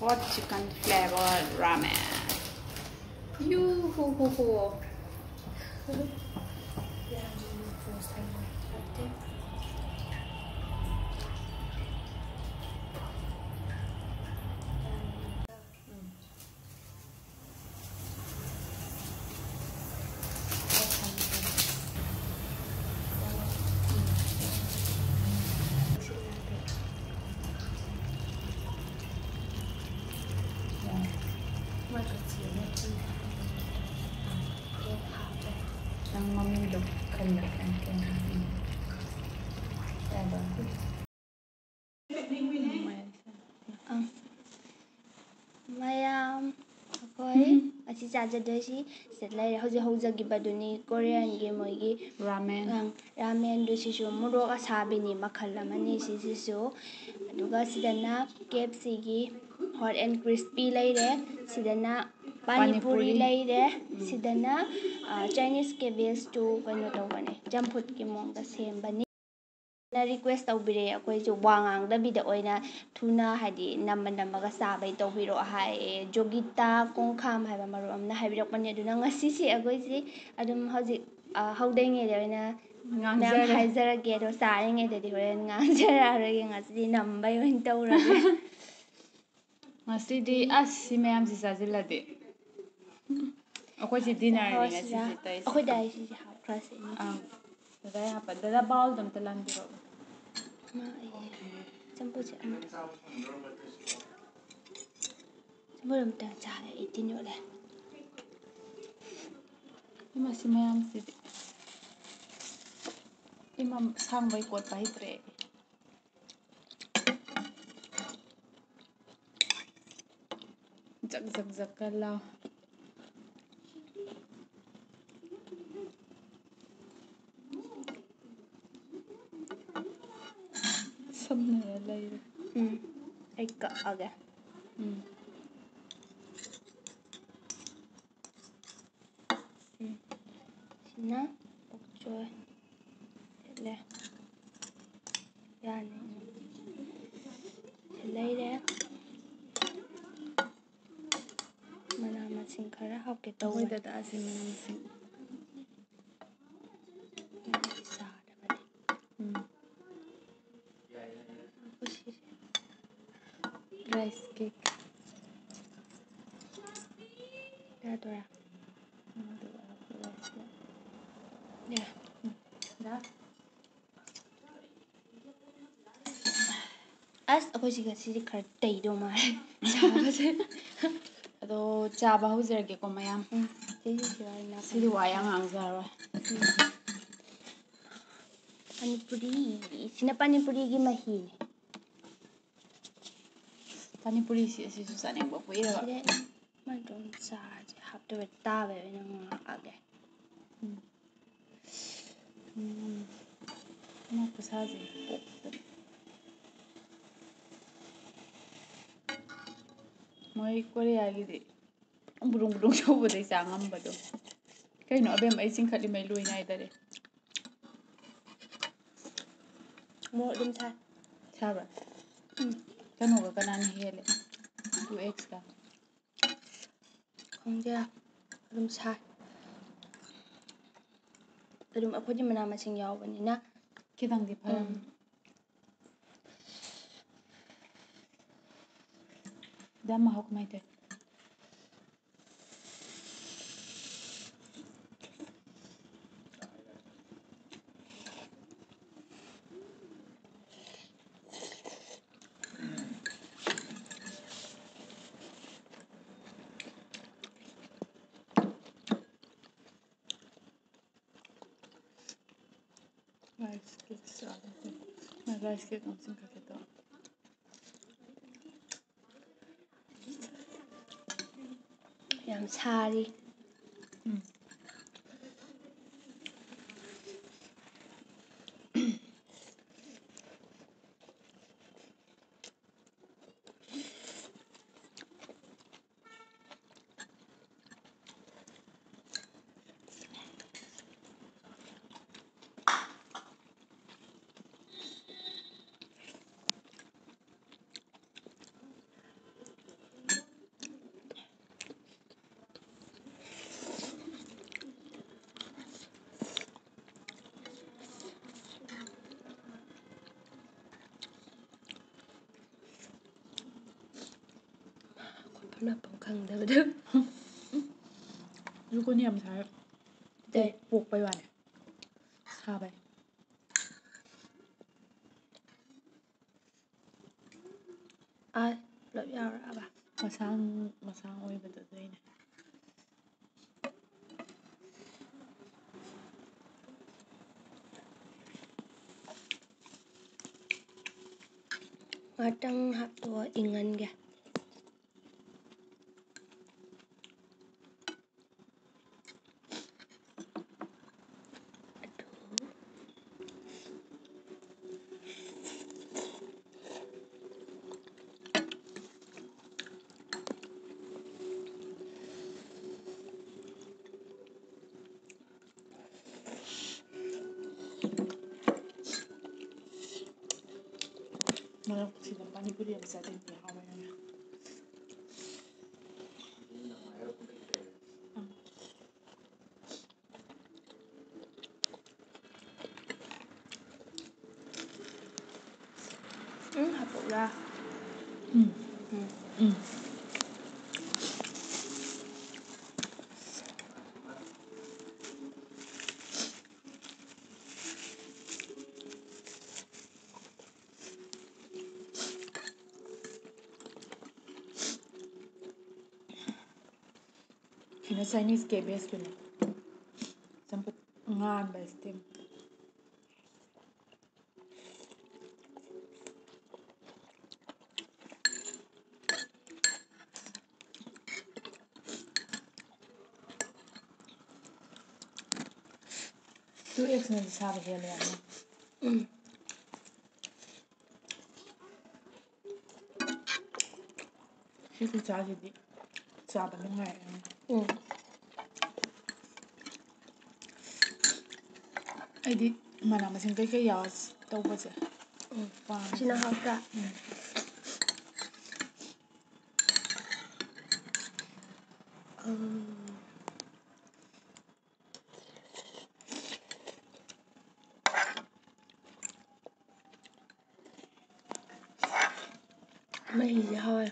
Hot chicken flavored ramen. Yoo-hoo-hoo-hoo. Ang mamindog kalat ang kinahin. Diba? Mayam akoy asi chajadosi setlai hoje hojagibaduni Korean ge moigi ramen du sisu murok asabini makhal amani sisisu aduga sidana KFC gi hot and crispy laire sidana pani puri laire sidana Chinese cabbage to kaino tawbane jamput ki mongda sembani na request tawbire akoy jo wangang da bida oina thuna hadi nammaga sabai tawbiro hai jogita kongkham haiba maru amna haibirok pani aduna ngasi si akoy si adum hoji haudainge de oina ngam haizarage do saringe de horen ngangjararage ngasi nambai oin tawrage ngasi di asi mayam si sajilade akoy si dinner ngasi si tai akoy dai si hap krasi ni dai hapa dada bowl dam talan biro ma champu che am champu ta cha itin yo le imasi mayam si imam sangbai kot pai tre zak kalau samna layer ek aga sina okchoy le yani laire mana masing khara hapke tawai dada asi mana masing rice cake Dora ya da as akoy siga si khar tai do ma chabaje ado chaba haujarage ko mayam sidi wayang angzaro panipuri gi mahi panipuri si su saneng ba puira ba madon sa hapto ta be na age ma kusaje moi Korea gidi burung chobudai changam bado kaino abem ai singkhali mai lui nai dare mo dum sa saba kanu ga kanan hele 2x ka khongja dum sa dum akhodi mana masing yawbani na kidang di param dama hok mai te rice cake चालते मैं rice cake हम सिंह करके तो ꯌꯥꯝ ꯁꯥꯔꯤ ꯅꯥꯄꯝ ꯈꯪꯗꯕꯗ ꯌꯨꯀꯣꯅꯤ ꯌꯥꯝ ꯁꯥꯏ ꯄꯣꯛꯄꯩ ꯋꯥꯅꯤ ꯁꯥꯕꯩ ꯄꯨꯂꯞ ꯌꯥꯎꯔꯛꯑꯕ ꯃꯁꯥꯡ ꯑꯣꯏꯕꯗꯣ ꯑꯗꯨꯏꯅꯦ ꯉꯥꯛꯇꯪ ꯍꯥꯞꯇꯣꯛꯑ ꯏꯪꯍꯟꯒꯦ ꯃꯔꯛ ꯁꯤꯗ ꯄꯥꯅꯤꯄꯨꯔꯤ ꯑꯃ ꯆꯥꯅꯤꯡꯉꯦ ꯍꯥꯎꯕꯅꯤꯅ ꯍꯥꯞꯄꯛꯎꯔꯥ ꯁꯤꯅ ꯆꯥꯏꯅꯤꯁ ꯀꯦꯕꯦꯖꯇꯨꯅꯦ ꯆꯝꯐꯨꯠ ꯉꯥꯟꯕ ꯏꯁꯇꯤꯝ ꯇꯨ ꯑꯦꯛꯁꯅꯗꯤ ꯁꯥꯕ ꯍꯦꯜꯂꯦ ꯌꯥꯝꯅ ꯁꯤ ꯈꯨꯆꯥꯁꯤꯗꯤ ꯆꯥꯕ ꯅꯨꯡꯉꯥꯏ ꯑꯩꯗꯤ ꯃꯅꯥ ꯃꯁꯤꯡ ꯀꯩꯀꯩ ꯌꯥꯎꯔ ꯇꯧꯕꯁꯦ ꯄꯥꯝꯃꯦ ꯁꯤꯅ ꯍꯥꯎꯇ꯭ꯔꯥ ꯃꯍꯤꯁꯦ ꯍꯥꯎꯋꯦ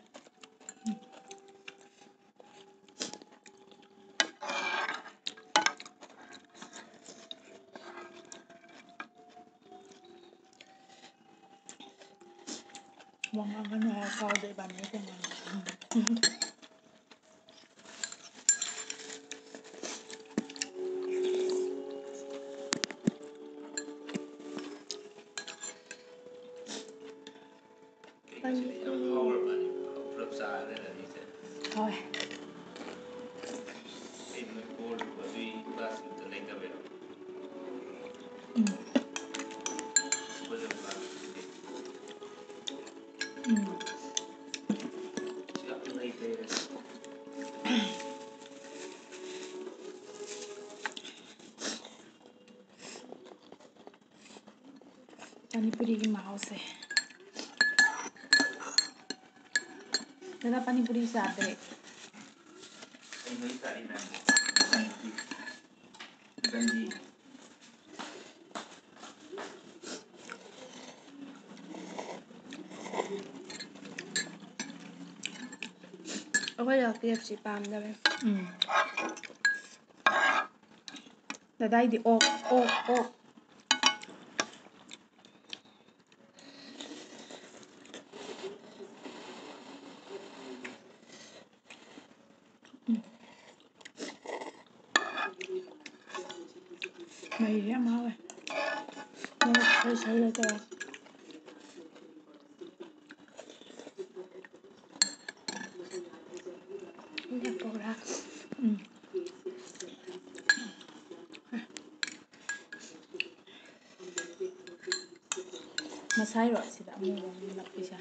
ꯋꯥ ꯉꯥꯡꯒꯅꯨ ꯍꯥꯏꯔ ꯀꯥꯎꯗ ꯏꯕꯥꯅꯤ ꯍꯦꯛꯇ ꯉꯥꯡꯉꯦ ꯍꯣꯏ पानीपुरी माहौसे दादा पानीपुरी चाहते ꯑꯩꯈꯣꯏ KFC ꯄꯥꯝꯗꯕꯩ दादा ओक ओक ओक मही है मावे 내가 잘 살려더라. 근데 뭐라? Masai ro sida amu lapisa.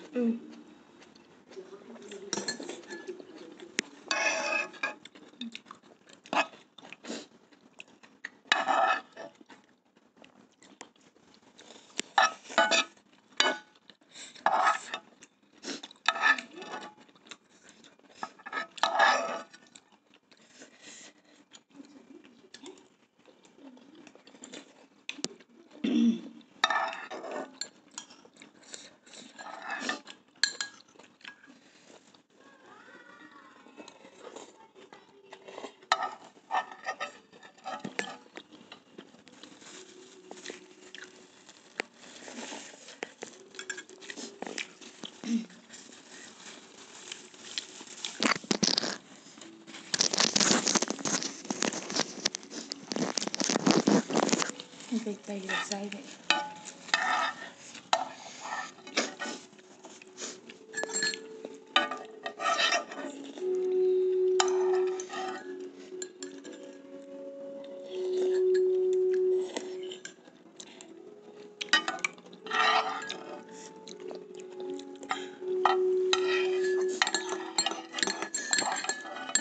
Tay sai đấy.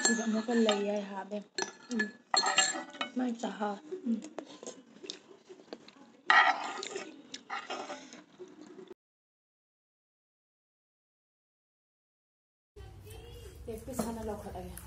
Sida mo ka layay habe. Mai taha. Tek pis kana lokhat age.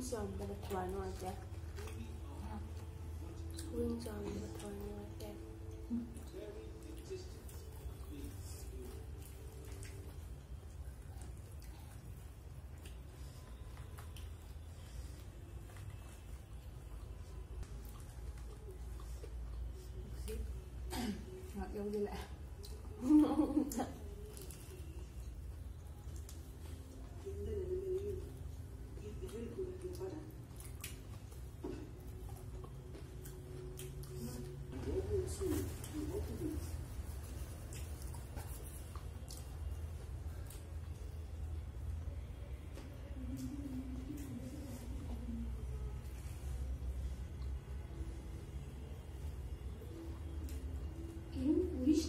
Some but a twine right there. Wings on the twine right there. Ngọt vô đi lại. Wish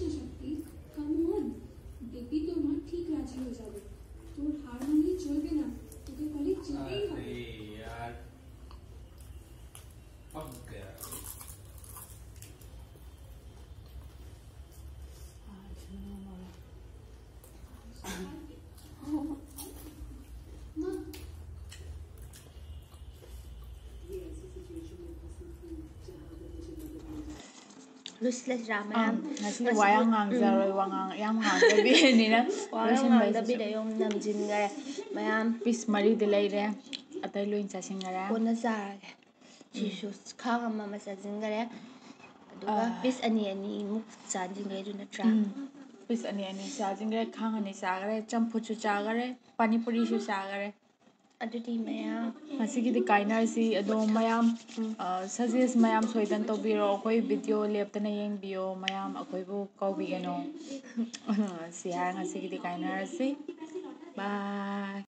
ꯂꯣꯏꯁꯤꯜꯂꯁꯤꯔꯥ ꯃꯌꯥꯝ ꯉꯁꯤꯗꯤ ꯋꯥ ꯌꯥꯝ ꯉꯥꯡꯖꯔꯣꯏ ꯌꯥꯝ ꯉꯥꯡꯗꯕꯤꯅꯤꯅ ꯋꯥ ꯌꯥꯝ ꯂꯣꯏꯁꯤꯟꯕꯁꯤꯁꯨ ꯉꯥꯡꯗꯕꯤꯗ ꯌꯨꯝ ꯅꯝꯁꯤꯟꯈꯔꯦ ꯃꯌꯥꯝ piece 4ꯗꯤ ꯂꯩꯔꯦ ꯑꯇꯩ ꯂꯣꯏ ꯆꯥꯁꯤꯟꯈꯔꯦ ꯀꯣꯟꯅ ꯆꯥꯔꯒꯦ ꯁꯤꯁꯨ ꯈꯥꯡ ꯑꯃ ꯆꯥꯁꯤꯟꯈꯔꯦ ꯑꯗꯨꯒ ꯄꯤꯁ ꯑꯅꯤꯃꯨꯛ ꯆꯥꯁꯤꯟꯈ꯭ꯔꯦ ꯑꯗꯨ ꯅꯠꯇ꯭ꯔꯥ ꯄꯤꯁ ꯑꯅꯤ ꯆꯥꯁꯤꯟꯈ꯭ꯔꯦ ꯈꯥꯡ 2 ꯆꯥꯈꯔꯦ ꯆꯝꯐꯨꯠꯁꯨ ꯆꯥꯈꯔꯦ ꯄꯥꯅꯤꯄꯨꯔꯤꯁꯨ ꯆꯥꯈꯔꯦ ꯑꯗꯨꯗꯤ ꯃꯌꯥꯝ ꯉꯁꯤꯒꯤꯗꯤ ꯀꯥꯏꯅꯔꯁꯤ ꯑꯗꯣ ꯃꯌꯥꯝ ꯁꯖꯦꯁ ꯃꯌꯥꯝ ꯁꯣꯏꯗꯅ ꯇꯧꯕꯤꯔꯣ ꯑꯩꯈꯣꯏ ꯚꯤꯗꯤꯑꯣ ꯂꯦꯞꯇꯅ ꯌꯦꯡꯕꯤꯌꯣ ꯃꯌꯥꯝ ꯑꯩꯈꯣꯏꯕꯨ ꯀꯧꯕꯤꯒꯅꯨ ꯁꯤ ꯍꯥꯏꯔ ꯉꯁꯤꯒꯤꯗꯤ ꯀꯥꯏꯅꯔꯁꯤ ꯕꯥꯏ